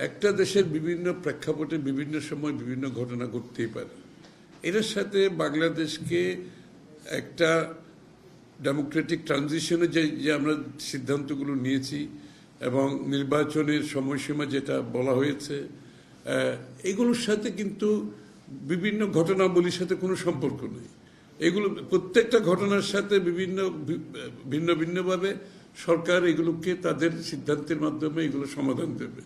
একটা দেশের বিভিন্ন প্রেক্ষাপটে বিভিন্ন সময় বিভিন্ন ঘটনা ঘটতেই পারে। এটার সাথে বাংলাদেশকে একটা ডেমোক্রেটিক ট্রানজিশনে যে আমরা সিদ্ধান্তগুলো নিয়েছি এবং নির্বাচনের সময়সীমা যেটা বলা হয়েছে, এগুলোর সাথে কিন্তু বিভিন্ন ঘটনাবলীর সাথে কোনো সম্পর্ক নেই। এগুলো প্রত্যেকটা ঘটনার সাথে ভিন্ন ভিন্নভাবে সরকার এগুলোকে তাদের সিদ্ধান্তের মাধ্যমে এগুলো সমাধান দেবে।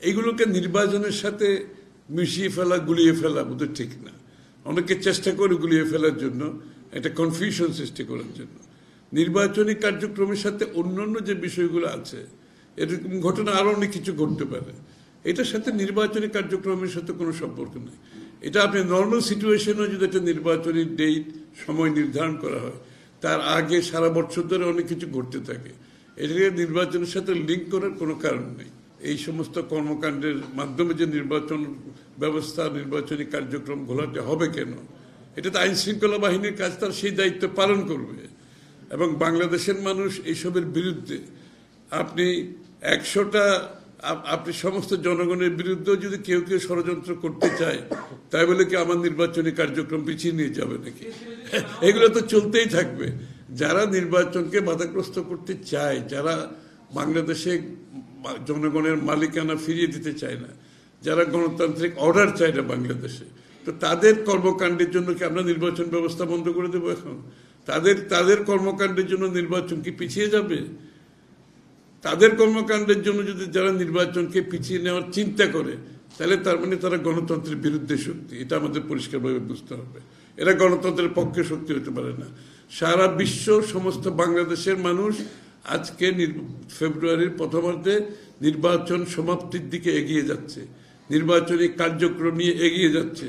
এগুলোকে নির্বাচনের সাথে মিশিয়ে ফেলা, গুলিয়ে ফেলা বোধহয় ঠিক না। অনেকে চেষ্টা করে গুলিয়ে ফেলার জন্য, একটা কনফিউশন সৃষ্টি করার জন্য। নির্বাচনী কার্যক্রমের সাথে অন্যান্য যে বিষয়গুলো আছে, এরকম ঘটনা আরো অনেক কিছু ঘটতে পারে। এটার সাথে নির্বাচনী কার্যক্রমের সাথে কোনো সম্পর্ক নেই। এটা আপনি নর্মাল সিচুয়েশনে যদি একটা নির্বাচনী ডেট সময় নির্ধারণ করা হয়, তার আগে সারা বছর ধরে অনেক কিছু ঘটতে থাকে। এটাকে নির্বাচনের সাথে লিঙ্ক করার কোনো কারণ নেই। এই সমস্ত কর্মকাণ্ডের মাধ্যমে যে নির্বাচন ব্যবস্থা, নির্বাচনী কার্যক্রম ঘোলাটে হবে কেন? এটা তো আইন শৃঙ্খলা বাহিনীর কাজ, তার সেই দায়িত্ব পালন করবে। এবং বাংলাদেশের মানুষ এইসবের বিরুদ্ধে, আপনি 100টা আপনি সমস্ত জনগণের বিরুদ্ধেও যদি কেউ কেউ ষড়যন্ত্র করতে চায়, তাই বলে কি আমার নির্বাচনী কার্যক্রম পিছিয়ে নিয়ে যাবে নাকি? এগুলো তো চলতেই থাকবে। যারা নির্বাচনকে বাধাগ্রস্ত করতে চায়, যারা বাংলাদেশে জনগণের মালিকানা ফিরিয়ে দিতে চায় না, যারা গণতান্ত্রিক অর্ডার চায় না বাংলাদেশে, তো তাদের কর্মকাণ্ডের জন্য কি আমরা নির্বাচন ব্যবস্থা বন্ধ করে দেবো এখন? তাদের কর্মকাণ্ডের জন্য নির্বাচন কি পিছিয়ে যাবে? তাদের কর্মকাণ্ডের জন্য যদি যারা নির্বাচনকে পিছিয়ে নেওয়ার চিন্তা করে, তাহলে তার মানে তারা গণতন্ত্রের বিরুদ্ধে শক্তি। এটা আমাদের পরিষ্কারভাবে বুঝতে হবে। এরা গণতন্ত্রের পক্ষে শক্তি হতে পারে না। সারা বিশ্ব, সমস্ত বাংলাদেশের মানুষ আজকে ফেব্রুয়ারির প্রথমার্ধে নির্বাচন সমাপ্তির দিকে এগিয়ে যাচ্ছে, নির্বাচনী কার্যক্রম নিয়ে এগিয়ে যাচ্ছে।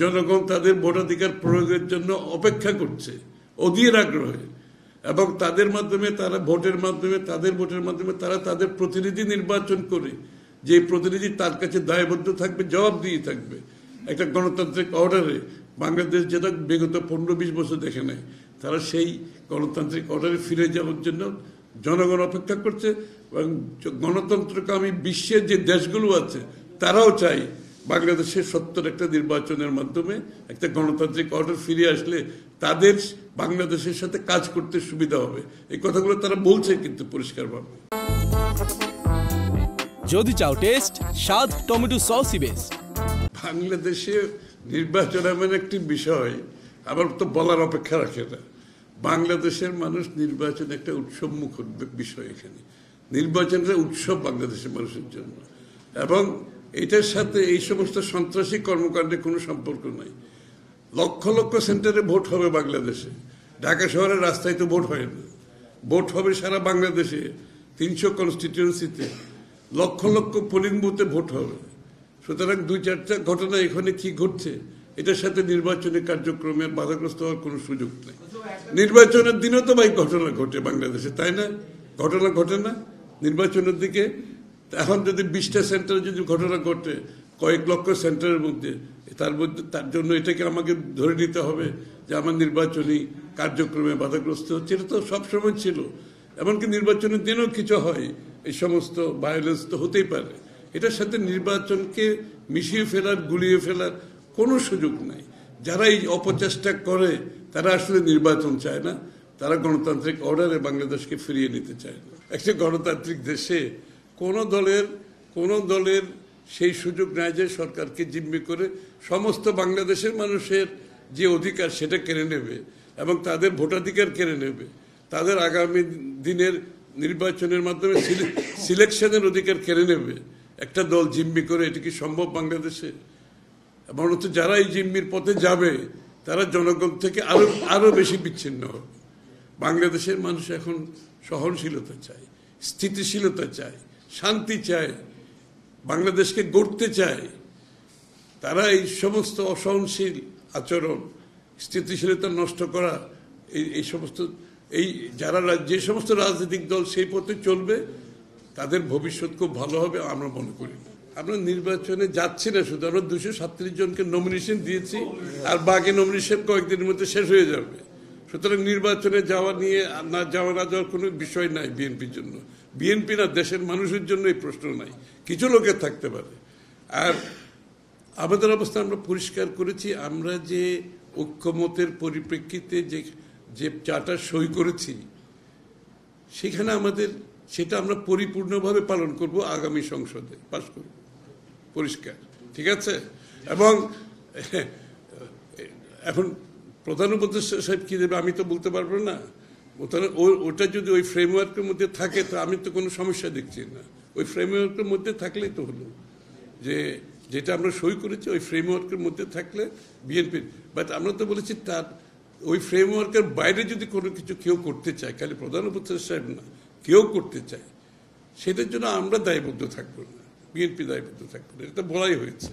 জনগণ তাদের ভোটাধিকার প্রয়োগের জন্য অপেক্ষা করছে অধীর আগ্রহে, এবং তাদের মাধ্যমে, তারা ভোটের মাধ্যমে, তাদের ভোটের মাধ্যমে তারা তাদের প্রতিনিধি নির্বাচন করে, যে প্রতিনিধি তার কাছে দায়বদ্ধ থাকবে, জবাব দিয়ে থাকবে একটা গণতান্ত্রিক অর্ডারে। বাংলাদেশ যেটা বিগত 15-20 বছর দেখে নেয়, তারা সেই গণতান্ত্রিক অর্ডারে ফিরে যাওয়ার জন্য জনগণ অপেক্ষা করছে। এবং গণতন্ত্রকামী বিশ্বের যে দেশগুলো আছে, তারাও চাই বাংলাদেশের সত্তর একটা নির্বাচনের মাধ্যমে একটা গণতান্ত্রিক অর্ডার ফিরে আসলে তাদের বাংলাদেশের সাথে কাজ করতে সুবিধা হবে। এই কথাগুলো তারা বলছে কিন্তু পরিষ্কারভাবে। যদি চাও টেস্ট, স্বাদ টমেটো সসই বেস্ট। বাংলাদেশে নির্বাচন এমন একটি বিষয়, আবার তো বলার অপেক্ষা রাখে না। বাংলাদেশের মানুষ নির্বাচন একটা উৎসব মুখর বিষয়। এখানে নির্বাচনটা উৎসব বাংলাদেশের মানুষের জন্য, এবং এটার সাথে এই সমস্ত সন্ত্রাসী কর্মকাণ্ডের কোনো সম্পর্ক নাই। লক্ষ লক্ষ সেন্টারে ভোট হবে বাংলাদেশে। ঢাকা শহরের রাস্তায় তো ভোট হয় না, ভোট হবে সারা বাংলাদেশে 300 কনস্টিটিউয়েন্সিতে, লক্ষ লক্ষ পোলিং বুথে ভোট হবে। সুতরাং 2-4টা ঘটনা এখানে কি ঘটছে, এটার সাথে নির্বাচনী কার্যক্রমের বাধাগ্রস্ত হওয়ার কোনো সুযোগ নেই। নির্বাচনের দিনও তো ভাই ঘটনা ঘটে বাংলাদেশে, তাই না? ঘটনা ঘটে না নির্বাচনের দিকে? এখন যদি 20টা সেন্টারে যদি ঘটনা ঘটে কয়েক লক্ষ সেন্টারের মধ্যে, তার জন্য এটাকে আমাকে ধরে নিতে হবে যে আমার নির্বাচনী কার্যক্রমে বাধাগ্রস্ত হচ্ছে? এটা তো সবসময় ছিল। এমনকি নির্বাচনের দিনও কিছু হয়, এই সমস্ত ভায়োলেন্স তো হতেই পারে। এটার সাথে নির্বাচনকে মিশিয়ে ফেলার, গুলিয়ে ফেলার কোনো সুযোগ নাই। যারা এই অপচেষ্টা করে, তারা আসলে নির্বাচন চায় না, তারা গণতান্ত্রিক অর্ডারে বাংলাদেশকে ফিরিয়ে নিতে চায় না। একটা গণতান্ত্রিক দেশে কোনো দলের সেই সুযোগ নেয় যে সরকারকে জিম্মি করে সমস্ত বাংলাদেশের মানুষের যে অধিকার সেটা কেড়ে নেবে, এবং তাদের ভোটাধিকার কেড়ে নেবে, তাদের আগামী দিনের নির্বাচনের মাধ্যমে সিলেকশনের অধিকার কেড়ে নেবে একটা দল জিম্মি করে। এটা কি সম্ভব বাংলাদেশে? বরঞ্চ যারা এই জিম্মির পথে যাবে, তারা জনগণ থেকে আরো বেশি বিচ্ছিন্ন হবে। বাংলাদেশের মানুষ এখন সহনশীলতা চায়, স্থিতিশীলতা চায়, শান্তি চায়, বাংলাদেশকে গড়তে চায়। তারা এই সমস্ত অসহনশীল আচরণ, স্থিতিশীলতা নষ্ট করা, এই সমস্ত যে সমস্ত রাজনৈতিক দল সেই পথে চলবে, তাদের ভবিষ্যৎ খুব ভালো হবে আমরা মনে করি। আমরা নির্বাচনে যাচ্ছি না, শুধু আমরা 237 জনকে নমিনেশন দিয়েছি, আর বাকি নমিনেশন কয়েকদিনের মধ্যে শেষ হয়ে যাবে। সুতরাং নির্বাচনে যাওয়া নিয়ে না যাওয়ার কোনো বিষয় নাই বিএনপির জন্য। বিএনপি না, দেশের মানুষের জন্য এই প্রশ্ন নাই, কিছু লোকের থাকতে পারে। আর আমাদের অবস্থা আমরা পরিষ্কার করেছি, আমরা যে ঐক্যমতের পরিপ্রেক্ষিতে যে চার্টার সই করেছি সেখানে আমাদের সেটা আমরা পরিপূর্ণভাবে পালন করব, আগামী সংসদে পাস করব, পরিষ্কার, ঠিক আছে। এবং এখন প্রধান উপদেষ্টা সাহেব কি দেবে আমি তো বলতে পারবো না, ওটা যদি ওই ফ্রেমওয়ার্কের মধ্যে থাকে তো আমি তো কোনো সমস্যা দেখছি না। ওই ফ্রেমওয়ার্কের মধ্যে থাকলেই তো হলো, যেটা আমরা সই করেছি ওই ফ্রেমওয়ার্কের মধ্যে থাকলে বিএনপির, বাট আমরা তো বলেছি তার ওই ফ্রেমওয়ার্কের বাইরে যদি কোনো কিছু কেউ করতে চায়, খালি প্রধান উপদেষ্টা সাহেব না, কেউ করতে চায়, সেটার জন্য আমরা দায়বদ্ধ থাকবো না, বিএনপি দায়বদ্ধ থাকবো না, এটা বলাই হয়েছে।